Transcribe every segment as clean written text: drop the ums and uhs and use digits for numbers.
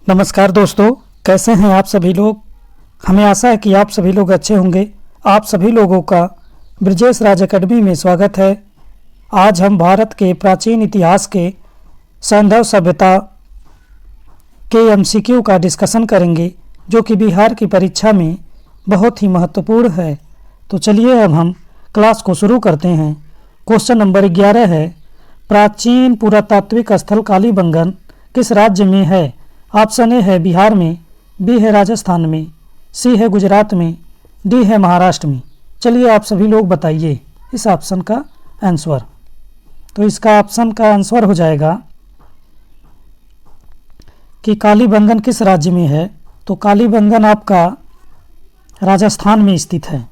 नमस्कार दोस्तों, कैसे हैं आप सभी लोग। हमें आशा है कि आप सभी लोग अच्छे होंगे। आप सभी लोगों का ब्रजेश राज अकेडमी में स्वागत है। आज हम भारत के प्राचीन इतिहास के सैंधव सभ्यता के एमसीक्यू का डिस्कशन करेंगे, जो कि बिहार की परीक्षा में बहुत ही महत्वपूर्ण है। तो चलिए अब हम क्लास को शुरू करते हैं। क्वेश्चन नंबर 11 है, प्राचीन पुरातात्विक स्थल कालीबंगन किस राज्य में है। ऑप्शन ए है बिहार में, बी है राजस्थान में, सी है गुजरात में, डी है महाराष्ट्र में। चलिए आप सभी लोग बताइए इस ऑप्शन का आंसर। तो इसका ऑप्शन का आंसर हो जाएगा कि कालीबंगन किस राज्य में है। तो कालीबंगन आपका राजस्थान में स्थित है।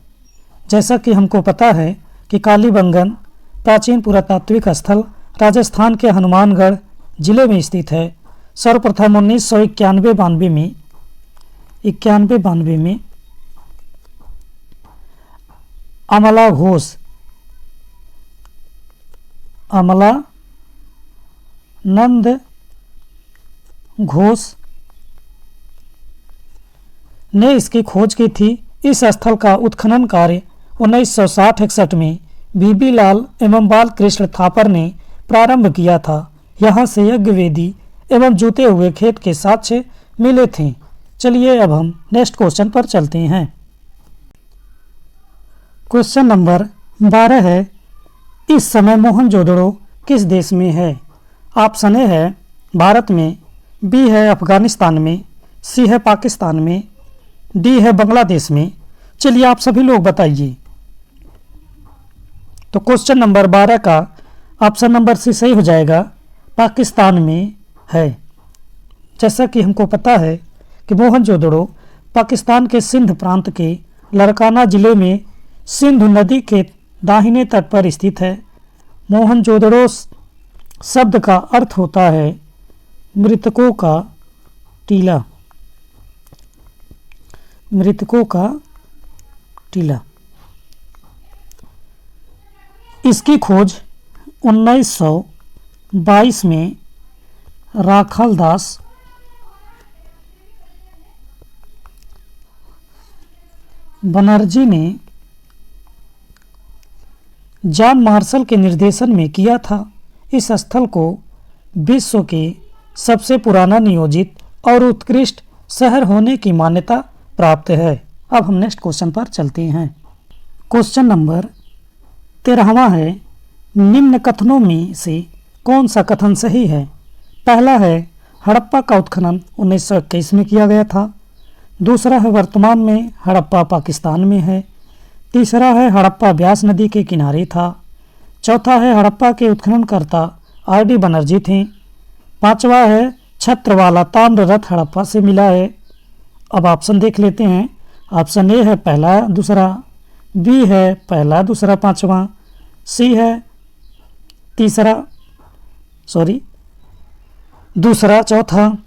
जैसा कि हमको पता है कि कालीबंगन प्राचीन पुरातात्विक स्थल राजस्थान के हनुमानगढ़ जिले में स्थित है। सर्वप्रथम 1991-92 में अमलानंद घोष ने इसकी खोज की थी। इस स्थल का उत्खनन कार्य 1960-61 में बीबी लाल एवं बाल कृष्ण थापर ने प्रारंभ किया था। यहाँ से यज्ञ वेदी एवं जुते हुए खेत के साक्ष्य मिले थे। चलिए अब हम नेक्स्ट क्वेश्चन पर चलते हैं। क्वेश्चन नंबर 12 है, इस समय मोहनजोदड़ो किस देश में है। ऑप्शन ए है भारत में, बी है अफगानिस्तान में, सी है पाकिस्तान में, डी है बांग्लादेश में। चलिए आप सभी लोग बताइए। तो क्वेश्चन नंबर 12 का ऑप्शन नंबर सी सही हो जाएगा, पाकिस्तान में है। जैसा कि हमको पता है कि मोहनजोदड़ो पाकिस्तान के सिंध प्रांत के लड़काना जिले में सिंधु नदी के दाहिने तट पर स्थित है। मोहनजोदड़ो शब्द का अर्थ होता है मृतकों का टीला। मृतकों का टीला। इसकी खोज 1922 में राखालदास बनर्जी ने जॉन मार्शल के निर्देशन में किया था। इस स्थल को विश्व के सबसे पुराना नियोजित और उत्कृष्ट शहर होने की मान्यता प्राप्त है। अब हम नेक्स्ट क्वेश्चन पर चलते हैं। क्वेश्चन नंबर 13वां है, निम्न कथनों में से कौन सा कथन सही है। पहला है हड़प्पा का उत्खनन 1921 में किया गया था। दूसरा है वर्तमान में हड़प्पा पाकिस्तान में है। तीसरा है हड़प्पा ब्यास नदी के किनारे था। चौथा है हड़प्पा के उत्खननकर्ता आर.डी. बनर्जी थे। पांचवा है छत्रवाला ताम्र रथ हड़प्पा से मिला है। अब ऑप्शन देख लेते हैं। ऑप्शन ए है पहला दूसरा, बी है पहला दूसरा पांचवा, सी है दूसरा चौथा,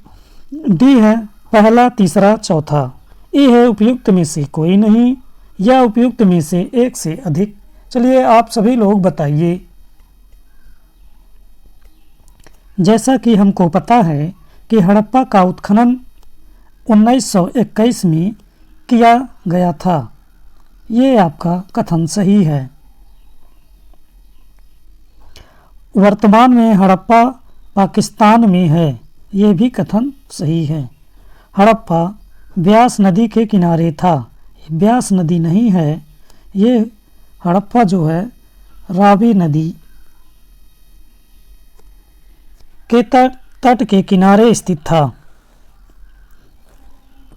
डी है पहला तीसरा चौथा, ई है उपयुक्त में से कोई नहीं या उपयुक्त में से एक से अधिक। चलिए आप सभी लोग बताइए। जैसा कि हमको पता है कि हड़प्पा का उत्खनन 1921 में किया गया था। ये आपका कथन सही है। वर्तमान में हड़प्पा पाकिस्तान में है, ये भी कथन सही है। हड़प्पा ब्यास नदी के किनारे था, ब्यास नदी नहीं है, ये हड़प्पा जो है रावी नदी के तट के किनारे स्थित था।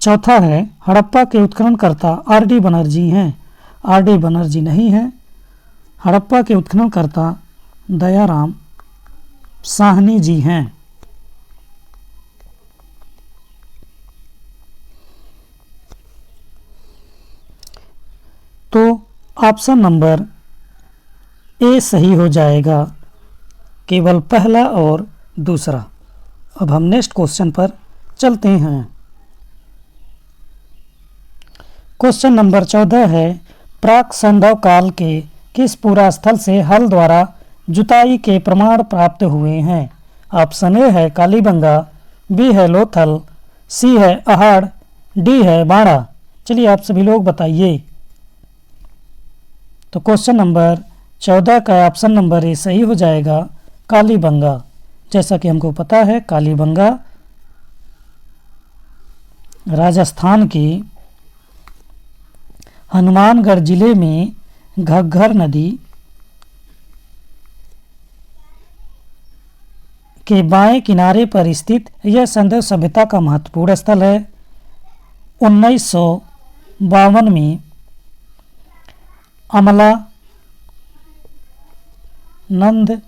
चौथा है हड़प्पा के उत्खननकर्ता आर.डी. बनर्जी हैं। आर.डी. बनर्जी नहीं है, हड़प्पा के उत्खननकर्ता दयाराम साहनी जी हैं। तो ऑप्शन नंबर ए सही हो जाएगा, केवल पहला और दूसरा। अब हम नेक्स्ट क्वेश्चन पर चलते हैं। क्वेश्चन नंबर 14 है, प्राक सैंधव काल के किस पूरा स्थल से हल द्वारा जुताई के प्रमाण प्राप्त हुए हैं। ऑप्शन ए है कालीबंगा, बी है लोथल, सी है अहाड़, डी है बाड़ा। चलिए आप सभी लोग बताइए। तो क्वेश्चन नंबर 14 का ऑप्शन नंबर ए सही हो जाएगा, कालीबंगा। जैसा कि हमको पता है कालीबंगा राजस्थान के हनुमानगढ़ जिले में घग्गर नदी के बाएं किनारे पर स्थित यह सिंधु सभ्यता का महत्वपूर्ण स्थल है। 1952 में अमला नंद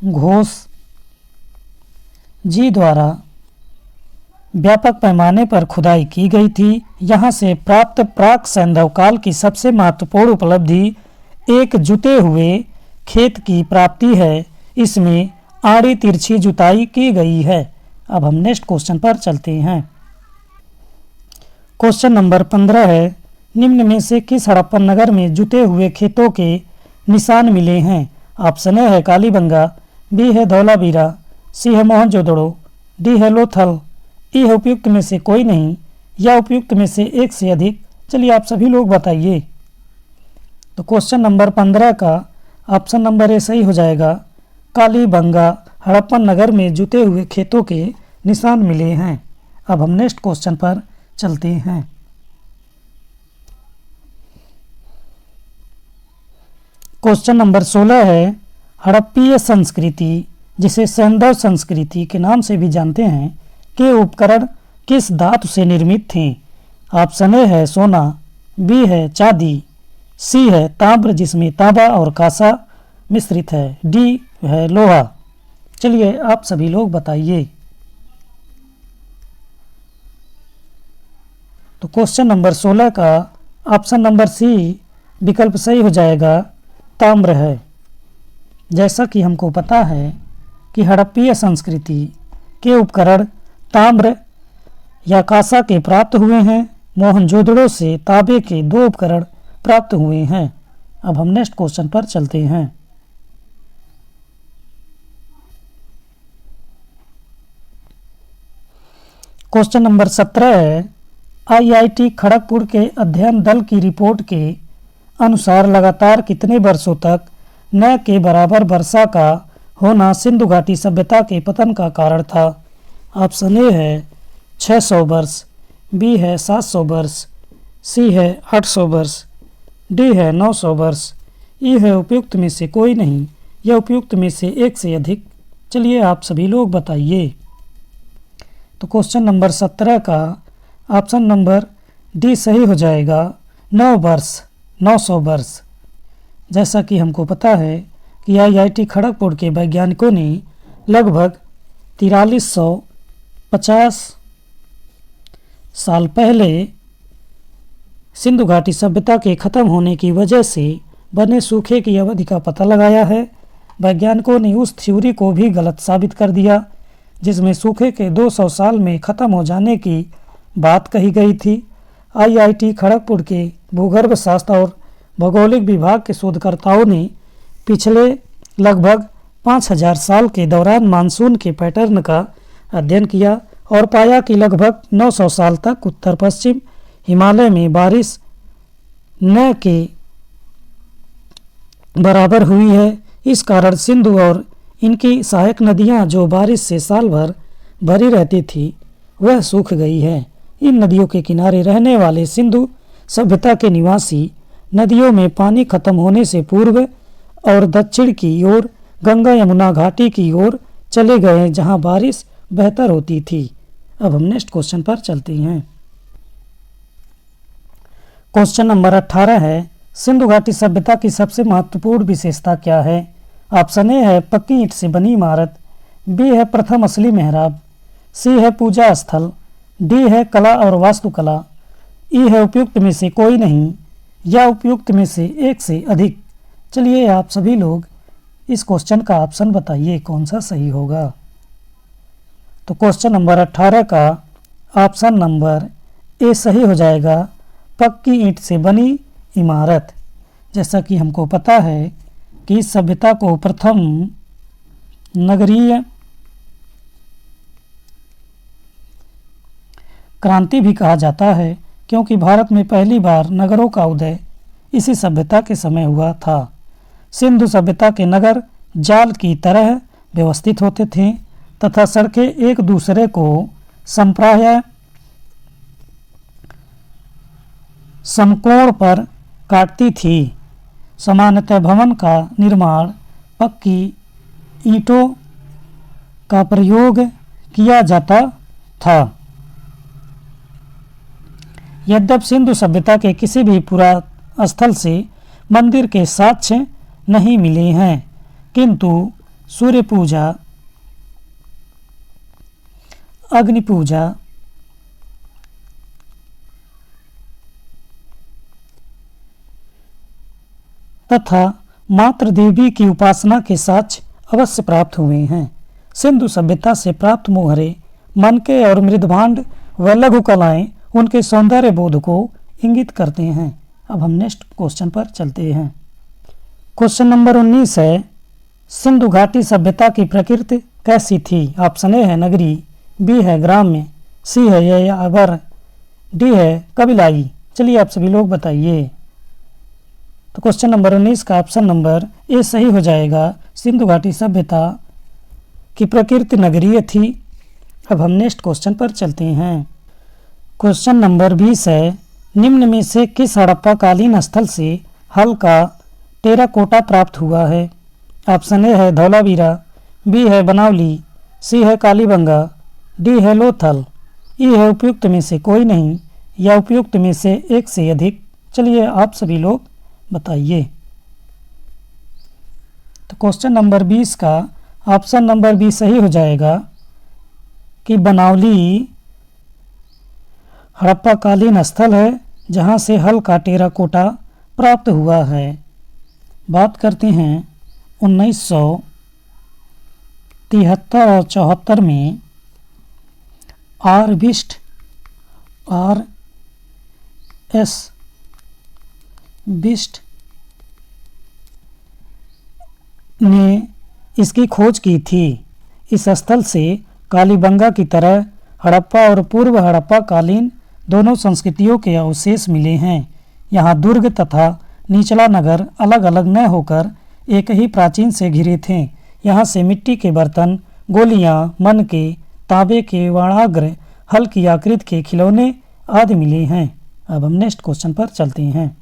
घोष जी द्वारा व्यापक पैमाने पर खुदाई की गई थी। यहाँ से प्राप्त प्राक सैंधव काल की सबसे महत्वपूर्ण उपलब्धि एक जुते हुए खेत की प्राप्ति है। इसमें आड़ी तिरछी जुताई की गई है। अब हम नेक्स्ट क्वेश्चन पर चलते हैं। क्वेश्चन नंबर 15 है, निम्न में से किस हड़प्पन नगर में जुते हुए खेतों के निशान मिले हैं? ऑप्शन ए है कालीबंगा, बी है धौलावीरा, सी है मोहनजोदड़ो, डी है लोथल, ई है उपयुक्त में से कोई नहीं या उपयुक्त में से एक से अधिक। चलिए आप सभी लोग बताइए। तो क्वेश्चन नंबर 15 का ऑप्शन नंबर ए सही हो जाएगा, कालीबंगा हड़प्पन नगर में जुते हुए खेतों के निशान मिले हैं। अब हम नेक्स्ट क्वेश्चन पर चलते हैं। क्वेश्चन नंबर 16 है, हड़प्पीय संस्कृति जिसे सैंधव संस्कृति के नाम से भी जानते हैं के उपकरण किस धातु से निर्मित थे? ऑप्शन ए है सोना, बी है चांदी, सी है ताम्र जिसमें तांबा और कांसा मिश्रित है, डी है लोहा। चलिए आप सभी लोग बताइए। तो क्वेश्चन नंबर 16 का ऑप्शन नंबर सी विकल्प सही हो जाएगा, ताम्र है। जैसा कि हमको पता है कि हड़प्पीय संस्कृति के उपकरण ताम्र या कांसा के प्राप्त हुए हैं। मोहनजोदड़ो से तांबे के 2 उपकरण प्राप्त हुए हैं। अब हम नेक्स्ट क्वेश्चन पर चलते हैं। क्वेश्चन नंबर 17 है, आईआईटी खड़गपुर के अध्ययन दल की रिपोर्ट के अनुसार लगातार कितने वर्षों तक न के बराबर वर्षा का होना सिंधु घाटी सभ्यता के पतन का कारण था? ऑप्शन ए है 600 वर्ष, बी है 700 वर्ष, सी है 800 वर्ष, डी है 900 वर्ष, ई है उपयुक्त में से कोई नहीं या उपयुक्त में से एक से अधिक। चलिए आप सभी लोग बताइए। तो क्वेश्चन नंबर 17 का ऑप्शन नंबर डी सही हो जाएगा, 9 वर्ष, 900 वर्ष। जैसा कि हमको पता है कि आईआईटी खड़गपुर के वैज्ञानिकों ने लगभग 4350 साल पहले सिंधु घाटी सभ्यता के खत्म होने की वजह से बने सूखे की अवधि का पता लगाया है। वैज्ञानिकों ने उस थ्योरी को भी गलत साबित कर दिया जिसमें सूखे के 200 साल में खत्म हो जाने की बात कही गई थी। आईआईटी खड़गपुर के भूगर्भ शास्त्र और भौगोलिक विभाग के शोधकर्ताओं ने पिछले लगभग 5000 साल के दौरान मानसून के पैटर्न का अध्ययन किया और पाया कि लगभग 900 साल तक उत्तर पश्चिम हिमालय में बारिश न के बराबर हुई है। इस कारण सिंधु और इनकी सहायक नदियां जो बारिश से साल भर भरी रहती थी वह सूख गई है। इन नदियों के किनारे रहने वाले सिंधु सभ्यता के निवासी नदियों में पानी खत्म होने से पूर्व और दक्षिण की ओर गंगा यमुना घाटी की ओर चले गए जहां बारिश बेहतर होती थी। अब हम नेक्स्ट क्वेश्चन पर चलते हैं। क्वेश्चन नंबर 18 है, सिंधु घाटी सभ्यता की सबसे महत्वपूर्ण विशेषता क्या है? ऑप्शन ए है पक्की ईंट से बनी इमारत, बी है प्रथम असली मेहराब, सी है पूजा स्थल, डी है कला और वास्तुकला, ई है उपयुक्त में से कोई नहीं या उपयुक्त में से एक से अधिक। चलिए आप सभी लोग इस क्वेश्चन का ऑप्शन बताइए कौन सा सही होगा। तो क्वेश्चन नंबर 18 का ऑप्शन नंबर ए सही हो जाएगा, पक्की ईंट से बनी इमारत। जैसा कि हमको पता है कि इस सभ्यता को प्रथम नगरीय क्रांति भी कहा जाता है, क्योंकि भारत में पहली बार नगरों का उदय इसी सभ्यता के समय हुआ था। सिंधु सभ्यता के नगर जाल की तरह व्यवस्थित होते थे तथा सड़कें एक दूसरे को संप्राय समकोण पर काटती थी। सामान्यतः भवन का निर्माण पक्की ईंटों का प्रयोग किया जाता था। यद्यपि सिंधु सभ्यता के किसी भी पुरास्थल से मंदिर के साक्ष्य नहीं मिले हैं, किंतु सूर्य पूजा, अग्नि पूजा, तथा मातृ देवी की उपासना के साक्ष्य अवश्य प्राप्त हुए हैं। सिंधु सभ्यता से प्राप्त मोहरे, मनके और मृदभांड व लघु कलाएं उनके सौंदर्य बोध को इंगित करते हैं। अब हम नेक्स्ट क्वेश्चन पर चलते हैं। क्वेश्चन नंबर 19 है, सिंधु घाटी सभ्यता की प्रकृति कैसी थी? ऑप्शन ए है नगरी, बी है ग्राम्य, सी है यावर, डी है कबीलाई। चलिए आप सभी लोग बताइए। तो क्वेश्चन नंबर 19 का ऑप्शन नंबर ए सही हो जाएगा। सिंधु घाटी सभ्यता की प्रकृति नगरीय थी। अब हम नेक्स्ट क्वेश्चन पर चलते हैं। क्वेश्चन नंबर 20 है, निम्न में से किस हड़प्पा कालीन स्थल से हल का टेराकोटा प्राप्त हुआ है? ऑप्शन ए है धौलावीरा, बी है बनावली, सी है कालीबंगा, डी है लोथल, ई है उपयुक्त में से कोई नहीं या उपयुक्त में से एक से अधिक। चलिए आप सभी लोग बताइए। तो क्वेश्चन नंबर 20 का ऑप्शन नंबर बी सही हो जाएगा कि बनावली हड़प्पा कालीन स्थल है जहां से हल का टेराकोटा प्राप्त हुआ है। बात करते हैं 1973 और 74 में RS बिस्ट ने इसकी खोज की थी। इस स्थल से कालीबंगा की तरह हड़प्पा और पूर्व हड़प्पा कालीन दोनों संस्कृतियों के अवशेष मिले हैं। यहाँ दुर्ग तथा निचला नगर अलग अलग न होकर एक ही प्राचीन से घिरे थे। यहाँ से मिट्टी के बर्तन, गोलियाँ, मनके, तांबे के वर्णाग्र, हल की आकृति के खिलौने आदि मिले हैं। अब हम नेक्स्ट क्वेश्चन पर चलते हैं।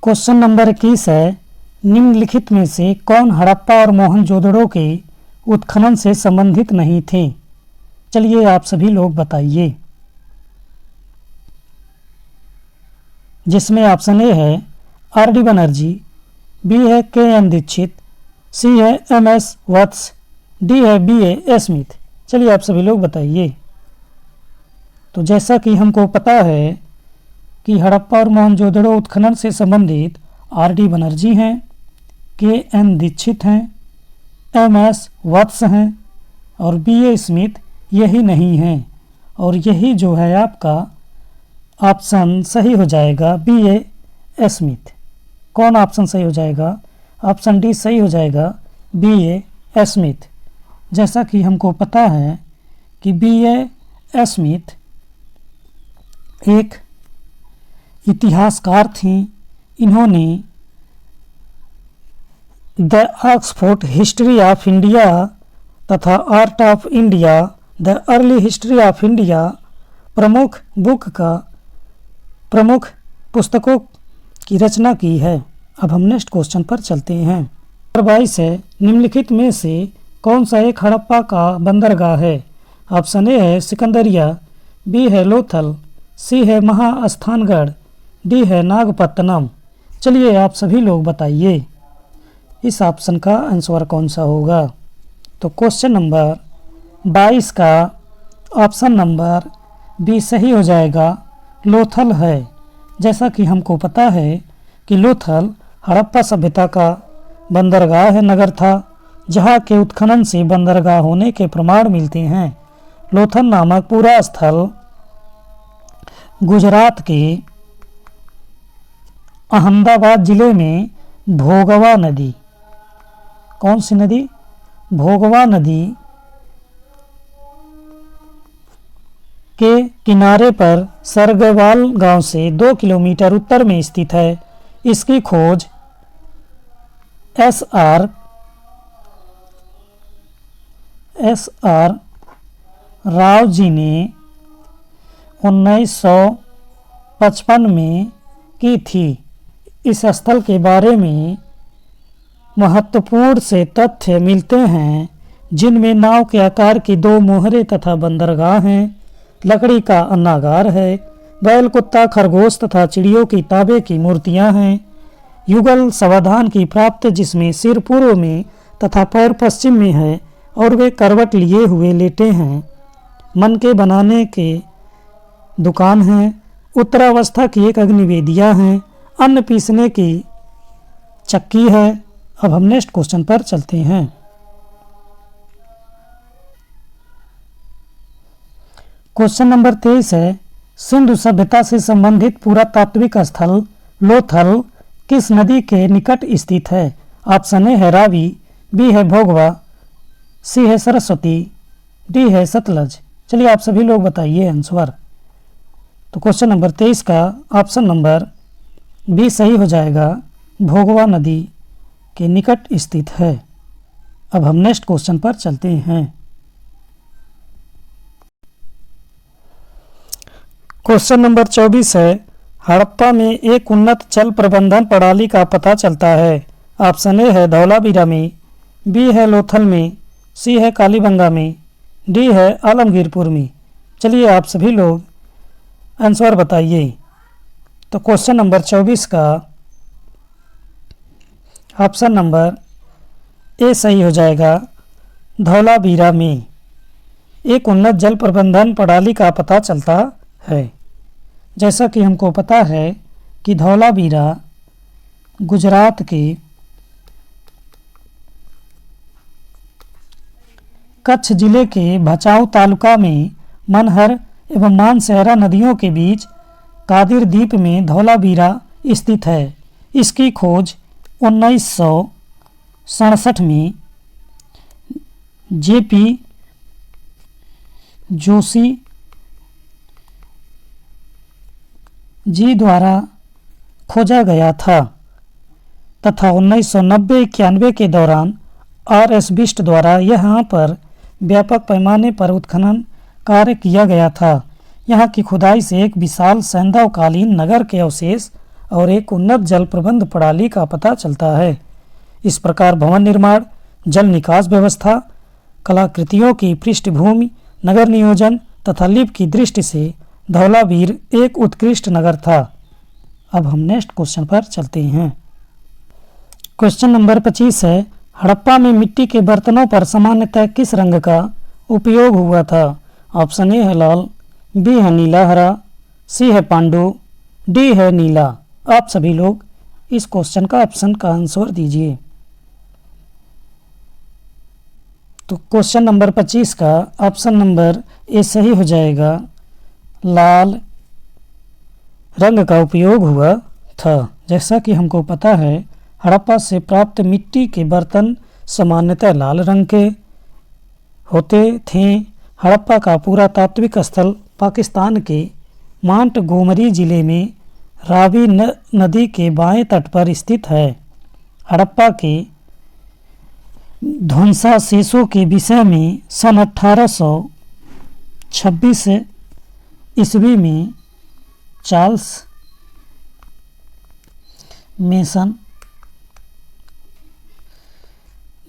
क्वेश्चन नंबर 21 है, निम्नलिखित में से कौन हड़प्पा और मोहनजोदड़ो के उत्खनन से संबंधित नहीं थे? चलिए आप सभी लोग बताइए। जिसमें ऑप्शन ए है RD बनर्जी, बी है KN दीक्षित, सी है MS वत्स, डी है BA स्मिथ। चलिए आप सभी लोग बताइए। तो जैसा कि हमको पता है कि हड़प्पा और मोहनजोदड़ो उत्खनन से संबंधित RD बनर्जी हैं, KN दीक्षित हैं, MS वत्स हैं और BA स्मिथ यही नहीं हैं। और यही जो है आपका ऑप्शन सही हो जाएगा BA स्मिथ। कौन ऑप्शन सही हो जाएगा? ऑप्शन डी सही हो जाएगा BA स्मिथ। जैसा कि हमको पता है कि BA स्मिथ एक इतिहासकार थी। इन्होंने the Oxford history of India तथा art of India, the early history of India प्रमुख पुस्तकों की रचना की है। अब हम नेक्स्ट क्वेश्चन पर चलते हैं। नंबर 22 है, निम्नलिखित में से कौन सा एक हड़प्पा का बंदरगाह है? ऑप्शन ए है सिकंदरिया, बी है लोथल, सी है महास्थानगढ़, डी है नागपत्तनम। चलिए आप सभी लोग बताइए इस ऑप्शन का आंसर कौन सा होगा। तो क्वेश्चन नंबर 22 का ऑप्शन नंबर बी सही हो जाएगा, लोथल है। जैसा कि हमको पता है कि लोथल हड़प्पा सभ्यता का बंदरगाह है नगर था, जहाँ के उत्खनन से बंदरगाह होने के प्रमाण मिलते हैं। लोथल नामक पूरा स्थल गुजरात के अहमदाबाद जिले में भोगवा नदी, कौन सी नदी? भोगवा नदी के किनारे पर सरगवाल गांव से 2 किलोमीटर उत्तर में स्थित है। इसकी खोज एस आर राव जी ने 1955 में की थी। इस स्थल के बारे में महत्वपूर्ण से तथ्य मिलते हैं, जिनमें नाव के आकार की 2 मोहरे तथा बंदरगाह हैं, लकड़ी का अन्नागार है, बैल, कुत्ता, खरगोश तथा चिड़ियों की तांबे की मूर्तियां हैं, युगल सावधान की प्राप्त जिसमें सिर पूर्व में तथा पैर पश्चिम में है और वे करवट लिए हुए लेटे हैं, मन के बनाने के दुकान है, उत्तरावस्था की एक अग्निवेदिया है, अन्न पीसने की चक्की है। अब हम नेक्स्ट क्वेश्चन पर चलते हैं। क्वेश्चन नंबर 23 है, सिंधु सभ्यता से संबंधित पुरातात्विक स्थल लोथल किस नदी के निकट स्थित है? ऑप्शन ए है रावी, बी है भोगवा, सी है सरस्वती, डी है सतलज। चलिए आप सभी लोग बताइए आंसर। तो क्वेश्चन नंबर 23 का ऑप्शन नंबर बी सही हो जाएगा, भोगवा नदी के निकट स्थित है। अब हम नेक्स्ट क्वेश्चन पर चलते हैं। क्वेश्चन नंबर 24 है, हड़प्पा में एक उन्नत जल प्रबंधन प्रणाली का पता चलता है। ऑप्शन ए है धौलावीरा में, बी है लोथल में, सी है कालीबंगा में, डी है आलमगीरपुर में। चलिए आप सभी लोग आंसर बताइए। तो क्वेश्चन नंबर 24 का ऑप्शन नंबर ए सही हो जाएगा, धौलावीरा में एक उन्नत जल प्रबंधन प्रणाली का पता चलता है। जैसा कि हमको पता है कि धौलावीरा गुजरात के कच्छ जिले के भचाऊ तालुका में मनहर एवं मानसहरा नदियों के बीच कादिर द्वीप में धौलावीरा स्थित है। इसकी खोज 1967 में जेपी जोशी जी द्वारा खोजा गया था तथा 1990-91 के दौरान आर.एस. बिष्ट द्वारा यहाँ पर व्यापक पैमाने पर उत्खनन कार्य किया गया था। यहाँ की खुदाई से एक विशाल सैंधवकालीन नगर के अवशेष और एक उन्नत जल प्रबंध प्रणाली का पता चलता है। इस प्रकार भवन निर्माण, जल निकास व्यवस्था, कलाकृतियों की पृष्ठभूमि, नगर नियोजन तथा लिपि की दृष्टि से धौलावीर एक उत्कृष्ट नगर था। अब हम नेक्स्ट क्वेश्चन पर चलते हैं। क्वेश्चन नंबर 25 है, हड़प्पा में मिट्टी के बर्तनों पर सामान्यतः किस रंग का उपयोग हुआ था? ऑप्शन ए है लाल, बी है नीला हरा, सी है पांडु, डी है नीला। आप सभी लोग इस क्वेश्चन का ऑप्शन का आंसर दीजिए। तो क्वेश्चन नंबर 25 का ऑप्शन नंबर ए सही हो जाएगा, लाल रंग का उपयोग हुआ था। जैसा कि हमको पता है हड़प्पा से प्राप्त मिट्टी के बर्तन सामान्यतः लाल रंग के होते थे। हड़प्पा का पुरातात्विक स्थल पाकिस्तान के मांटगोमरी जिले में रावी नदी के बाएं तट पर स्थित है। हड़प्पा के ध्वंसावशेषों के विषय में सन 1826 ईस्वी में चार्ल्स मेसन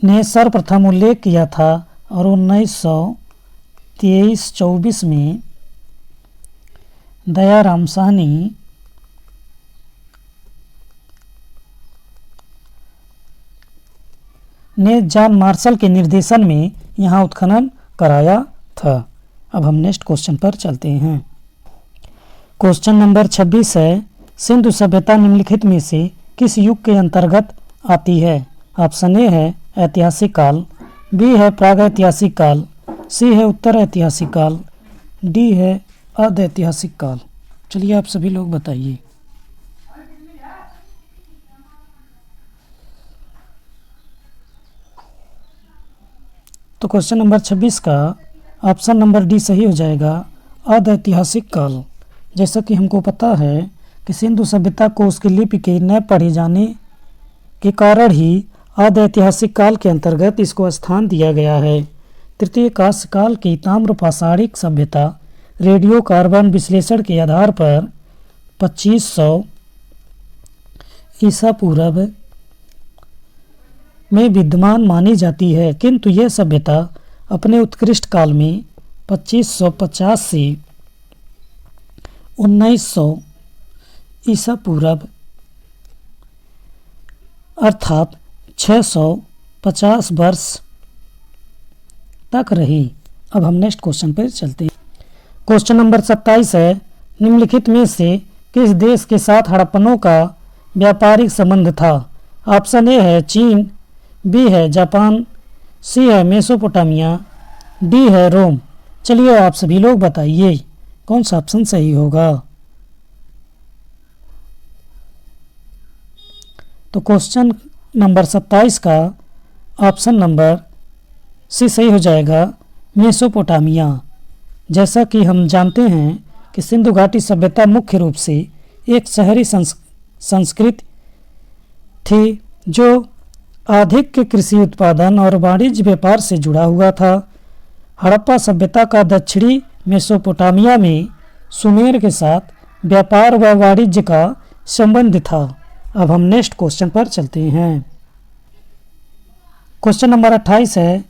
ने सर्वप्रथम उल्लेख किया था और 1923-24 में दयाराम साहनी ने जॉन मार्शल के निर्देशन में यहाँ उत्खनन कराया था। अब हम नेक्स्ट क्वेश्चन पर चलते हैं। क्वेश्चन नंबर 26 है, सिंधु सभ्यता निम्नलिखित में से किस युग के अंतर्गत आती है? ऑप्शन ए है ऐतिहासिक काल, बी है प्रागैतिहासिक काल, सी है उत्तर ऐतिहासिक काल, डी है अर्ध ऐतिहासिक काल। चलिए आप सभी लोग बताइए। तो क्वेश्चन नंबर 26 का ऑप्शन नंबर डी सही हो जाएगा, आदि ऐतिहासिक काल। जैसा कि हमको पता है कि सिंधु सभ्यता को उसकी लिपि के न पढ़े जाने के कारण ही आदि ऐतिहासिक काल के अंतर्गत इसको स्थान दिया गया है। तृतीय कांस्य काल की ताम्र पाषाणिक सभ्यता रेडियो कार्बन विश्लेषण के आधार पर 2500 ईसा पूर्व में विद्यमान मानी जाती है, किंतु यह सभ्यता अपने उत्कृष्ट काल में 2550 से 1900 ईसा पूर्व अर्थात 650 वर्ष तक रही। अब हम नेक्स्ट क्वेश्चन पर चलते हैं। क्वेश्चन नंबर 27 है, निम्नलिखित में से किस देश के साथ हड़प्पनों का व्यापारिक संबंध था? ऑप्शन ए है चीन, बी है जापान, सी है मेसोपोटामिया, डी है रोम। चलिए आप सभी लोग बताइए कौन सा ऑप्शन सही होगा। तो क्वेश्चन नंबर 27 का ऑप्शन नंबर सी सही हो जाएगा, मेसोपोटामिया। जैसा कि हम जानते हैं कि सिंधु घाटी सभ्यता मुख्य रूप से एक शहरी संस्कृति थी जो अधिक कृषि उत्पादन और वाणिज्य व्यापार से जुड़ा हुआ था। हड़प्पा सभ्यता का दक्षिणी मेसोपोटामिया में सुमेर के साथ व्यापार व वाणिज्य का संबंध था। अब हम नेक्स्ट क्वेश्चन पर चलते हैं। क्वेश्चन नंबर 28 है,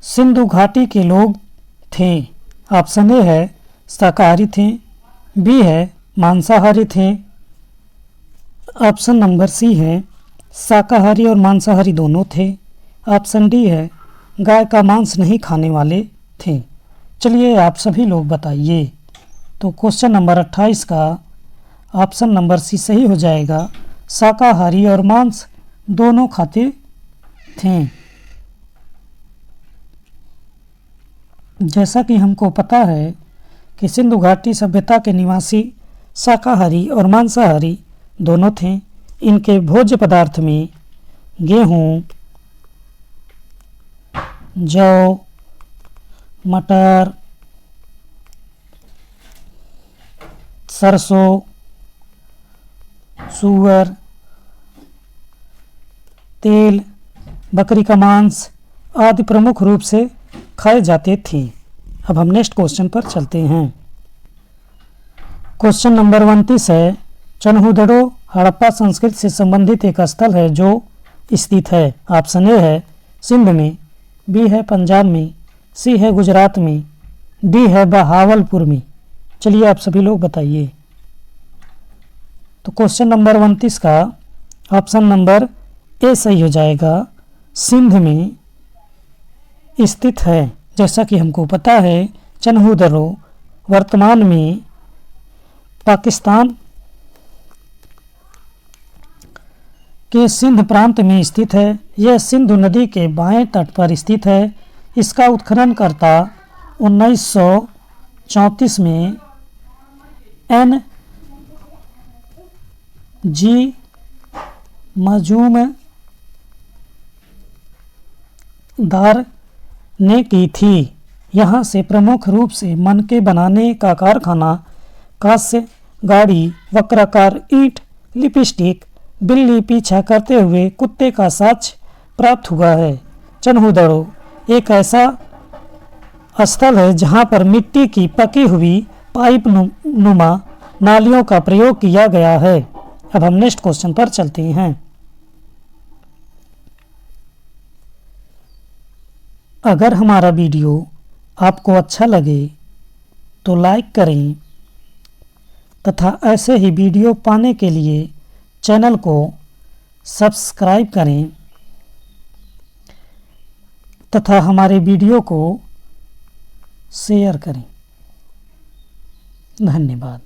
सिंधु घाटी के लोग थे। ऑप्शन ए है शाकाहारी थे, बी है मांसाहारी थे, ऑप्शन नंबर सी है शाकाहारी और मांसाहारी दोनों थे, ऑप्शन डी है गाय का मांस नहीं खाने वाले थे। चलिए आप सभी लोग बताइए। तो क्वेश्चन नंबर 28 का ऑप्शन नंबर सी सही हो जाएगा, शाकाहारी और मांस दोनों खाते थे। जैसा कि हमको पता है कि सिंधु घाटी सभ्यता के निवासी शाकाहारी और मांसाहारी दोनों थे। इनके भोज्य पदार्थ में गेहूँ, जौ, मटर, सरसों, सूअर, तेल, बकरी का मांस आदि प्रमुख रूप से खाए जाते थे। अब हम नेक्स्ट क्वेश्चन पर चलते हैं। क्वेश्चन नंबर 29 है, चन्हुदड़ो हड़प्पा संस्कृति से संबंधित एक स्थल है जो स्थित है। ऑप्शन ए है सिंध में, बी है पंजाब में, सी है गुजरात में, डी है बहावलपुर में। चलिए आप सभी लोग बताइए। तो क्वेश्चन नंबर 29 का ऑप्शन नंबर ए सही हो जाएगा, सिंध में स्थित है। जैसा कि हमको पता है चन्हुदड़ो वर्तमान में पाकिस्तान के सिंध प्रांत में स्थित है। यह सिंधु नदी के बाएं तट पर स्थित है। इसका उत्खननकर्ता 1934 में एन जी मजूमदार ने की थी। यहाँ से प्रमुख रूप से मनके बनाने का कारखाना, कांस्य, गाड़ी, वक्राकार ईंट, लिपस्टिक, बिल्ली पीछा करते हुए कुत्ते का साक्ष्य प्राप्त हुआ है। चन्हुदड़ो एक ऐसा स्थल है जहाँ पर मिट्टी की पकी हुई पाइप नुमा नालियों का प्रयोग किया गया है। अब हम नेक्स्ट क्वेश्चन पर चलते हैं। अगर हमारा वीडियो आपको अच्छा लगे तो लाइक करें तथा ऐसे ही वीडियो पाने के लिए चैनल को सब्सक्राइब करें तथा हमारे वीडियो को शेयर करें। धन्यवाद।